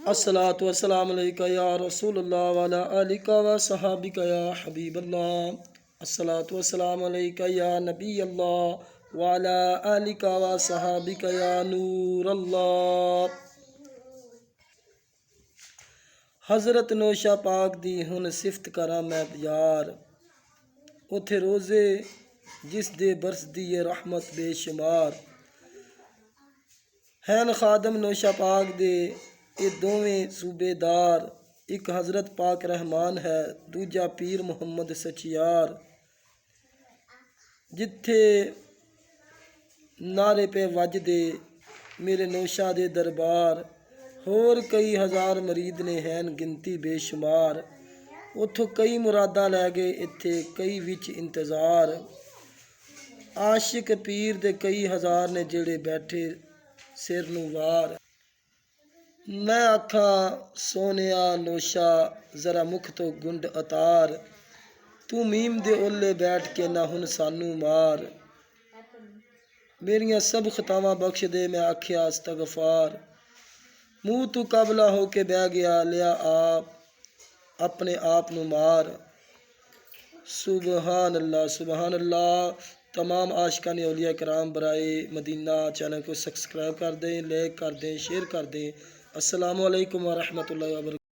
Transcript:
अस्सलातु वस्सलामु अलैका या रसूलल्लाह वाला आलिका व सहाबिका या हबीबल्लाह। अस्सलातु वस्सलामु अलैका या नबी अल्लाह वाला आलिका व सहाबिका या नूर अल्लाह। हज़रत नौशा पाक दी हुन सिफत करा मैं यार, उथे रोज़े जिस दे बरसदी है रहमत बेशुमार। हैन खादम नौशा पाक दे ये दोवें सूबेदार, एक हज़रत पाक रहमान है दूजा पीर मुहम्मद सचियार। जिथे नारे पे वजदे मेरे नौशा दे दरबार, होर कई हज़ार मरीद ने हैन गिनती बेशुमार। उथों कई मुरादा लै गए इत्थे कई विच इंतज़ार। आशिक पीर दे कई हज़ार ने जेड़े बैठे सिर नूं वार। मैं आखा सोनिया नौशा जरा मुख तो गुंड अतार, तू मीम दे ओले बैठ के ना हुन सानू मार। मेरियां सब खतावां बख्श दे मैं आखिया इस्तगफार। मुँह तू काबला हो के बह गया लिया आप अपने आप नू मार। सुबहान अल्लाह सुबहान अल्लाह। तमाम आशिकान औलिया कराम बराए मदीना चैनल को सब्सक्राइब कर दें, लाइक कर दें, शेयर कर दें। अस्सलामु अलैकुम व रहमतुल्लाहि व बरकातहू।